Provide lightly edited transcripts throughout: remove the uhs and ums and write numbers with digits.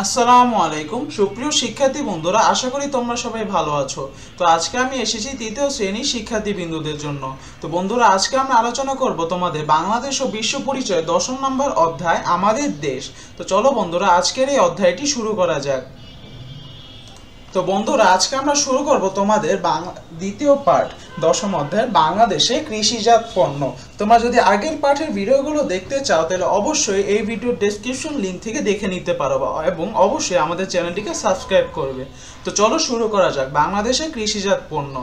আসসালামু আলাইকুম সুপ্রিয় শিক্ষার্থী বন্ধুরা, আশা করি তোমরা সবাই ভালো আছো। তো আজকে আমি এসেছি তৃতীয় শ্রেণীর শিক্ষার্থী বিন্দুদের জন্য। তো বন্ধুরা, আজকে আমরা আলোচনা করব তোমাদের বাংলাদেশ ও বিশ্ব পরিচয় 10 নম্বর অধ্যায় আমাদের দেশ। তো চলো বন্ধুরা, আজকের এই অধ্যায়টি শুরু করা যাক। তো বন্ধুরা, আজকে আমরা শুরু করব তোমাদের দ্বিতীয় পার্ট 10ম অধ্যায় বাংলাদেশে কৃষিজাত পণ্য। তোমরা যদি আগের পাঠের ভিডিওগুলো দেখতে চাও তাহলে অবশ্যই এই ভিডিওর ডেসক্রিপশন লিংক থেকে দেখে নিতে পারো এবং অবশ্যই আমাদের চ্যানেলটিকে সাবস্ক্রাইব করবে। তো চলো শুরু করা যাক বাংলাদেশে কৃষিজাত পণ্য।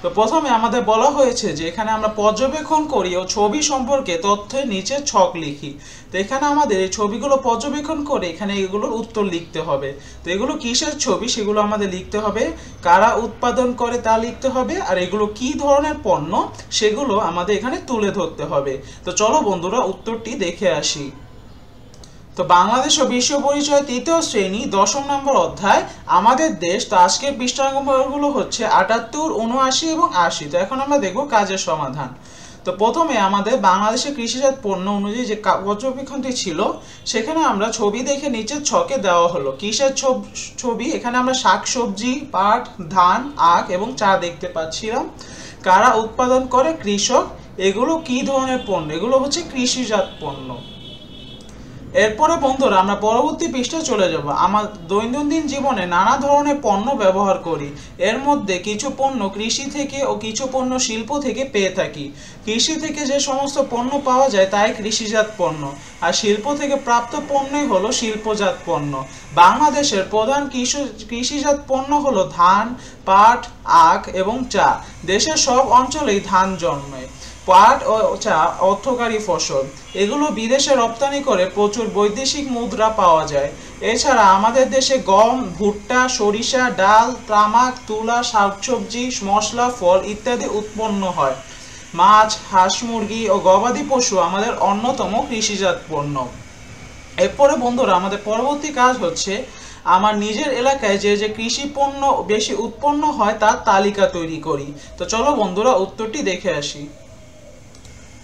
তো প্রথমে আমাদের বলা হয়েছে যে এখানে আমরা পর্যবেক্ষণ করি ও ছবি সম্পর্কে তথ্যের নিচে ছক লিখি। তো এখানে আমাদের এই ছবিগুলো পর্যবেক্ষণ করে এখানে এগুলোর উত্তর লিখতে হবে। তো এগুলো কিসের ছবি সেগুলো আমাদের লিখতে হবে, কারা উৎপাদন করে তা লিখতে হবে, আর এগুলো কি ধরনের পণ্য সেগুলো আমাদের এখানে তুলে ধরতে হবে। তো চলো বন্ধুরা, উত্তরটি দেখে আসি। তো বাংলাদেশ ও বিশ্ব পরিচয় তৃতীয় শ্রেণী 10ম নম্বর অধ্যায় আমাদের দেশ। তো আজকের পৃষ্ঠা নম্বরগুলো হচ্ছে 78, 79 এবং 80। তো এখন আমরা দেখব কাজের সমাধান। তো প্রথমে আমাদের বাংলাদেশের কৃষিজাত পণ্য অনুযায়ী যে পর্যবেক্ষণটি ছিল সেখানে আমরা ছবি দেখে নিচের ছকে দেওয়া হলো কিসের ছবি। এখানে আমরা শাকসবজি, পাট, ধান, আখ এবং চা দেখতে পাচ্ছিলাম। কারা উৎপাদন করে? কৃষক। এগুলো কি ধরনের পণ্য? এগুলো হচ্ছে কৃষিজাত পণ্য। এরপরে বন্ধুরা, আমরা পরবর্তী পৃষ্ঠায় চলে যাব। আমার দৈনন্দিন জীবনে নানা ধরনের পণ্য ব্যবহার করি। এর মধ্যে কিছু পণ্য কৃষি থেকে ও কিছু পণ্য শিল্প থেকে পেয়ে থাকি। কৃষি থেকে যে সমস্ত পণ্য পাওয়া যায় তাই কৃষিজাত পণ্য, আর শিল্প থেকে প্রাপ্ত পণ্যই হলো শিল্পজাত পণ্য। বাংলাদেশের প্রধান কৃষিজাত পণ্য হলো ধান, পাট, আখ এবং চা। দেশের সব অঞ্চলেই ধান জন্মে। পাট ও চা অর্থকারী ফসল, এগুলো বিদেশে রপ্তানি করে প্রচুর বৈদেশিক মুদ্রা পাওয়া যায়। এছাড়া আমাদের দেশে গম, ভুট্টা, সরিষা, ডাল, তামাক, তুলা, শাকসবজি, মশলা, ফল ইত্যাদি উৎপন্ন হয়। মাছ, হাঁস, মুরগি ও গবাদি পশু আমাদের অন্যতম কৃষিজাত পণ্য। এরপরে বন্ধুরা, আমাদের পরবর্তী কাজ হচ্ছে আমার নিজের এলাকায় যে যে কৃষি পণ্য বেশি উৎপন্ন হয় তার তালিকা তৈরি করি। তো চলো বন্ধুরা, উত্তরটি দেখে আসি।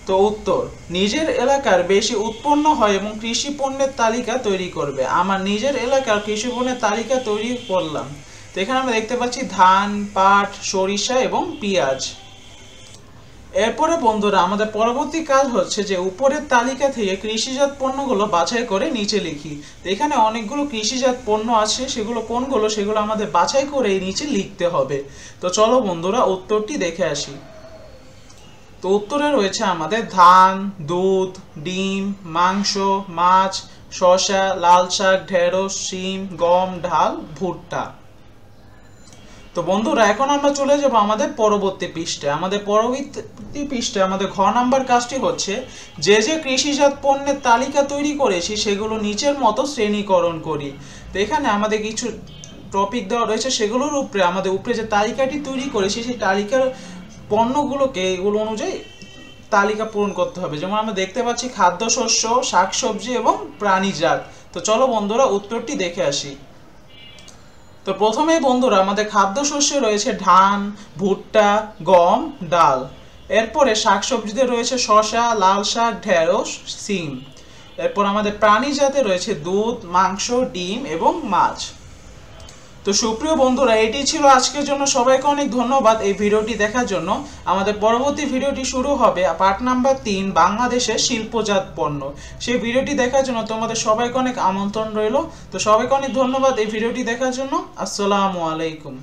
তো উত্তর, নিজের এলাকার বেশি উৎপন্ন হয় এবং কৃষি পণ্যের তালিকা তৈরি করবে। আমার নিজের এলাকার কৃষি পণ্যের তালিকা তৈরি করলাম। তো এখানে আমরা দেখতে পাচ্ছি ধান, পাট, সরিষা এবং পেঁয়াজ। এরপরে বন্ধুরা, আমাদের পরবর্তী কাজ হচ্ছে যে উপরের তালিকা থেকে কৃষিজাত পণ্যগুলো বাছাই করে নিচে লিখি। তো এখানে অনেকগুলো কৃষিজাত পণ্য আছে, সেগুলো কোনগুলো সেগুলো আমাদের বাছাই করে নিচে লিখতে হবে। তো চলো বন্ধুরা, উত্তরটি দেখে আসি। তো উত্তরে রয়েছে আমাদের ধান, দুধ, ডিম, মাংস, মাছ, শসা, লাল শাক, ঢেঁড়স, শিম, গম, ডাল, ভুট্টা। তো বন্ধুরা, এখন আমরা চলে যাব আমাদের পরবর্তী পৃষ্ঠায়। আমাদের পরবর্তী পৃষ্ঠায় আমাদের ঘ নাম্বার কাজটি হচ্ছে যে যে কৃষিজাত পণ্যের তালিকা তৈরি করেছি সেগুলো নিচের মতো শ্রেণীকরণ করি। তো এখানে আমাদের কিছু টপিক দেওয়া রয়েছে, সেগুলোর উপরে আমাদের উপরে যে তালিকাটি তৈরি করেছি সেই তালিকার পণ্যগুলোকে এগুলো অনুযায়ী তালিকা পূরণ করতে হবে। যেমন আমরা দেখতে পাচ্ছি খাদ্যশস্য, শাকসবজি এবং প্রাণীজাত। তো চলো বন্ধুরা, উত্তরটি দেখে আসি। তো প্রথমেই বন্ধুরা, আমাদের খাদ্যশস্যে রয়েছে ধান, ভুট্টা, গম, ডাল। এরপরে শাকসবজিতে রয়েছে শসা, লাল শাক, ঢেঁড়স, সিম। এরপর আমাদের প্রাণীজাতে রয়েছে দুধ, মাংস, ডিম এবং মাছ। তো সুপ্রিয় বন্ধুরা, এটি ছিল আজকের জন্য। সবাইকে অনেক ধন্যবাদ এই ভিডিওটি দেখার জন্য। আমাদের পরবর্তী ভিডিওটি শুরু হবে পার্ট নাম্বার 3 বাংলাদেশের শিল্পজাত পণ্য। সেই ভিডিওটি দেখার জন্য তোমাদের সবাইকে অনেক আমন্ত্রণ রইল। তো সবাইকে অনেক ধন্যবাদ এই ভিডিওটি দেখার জন্য। আসসালামু আলাইকুম।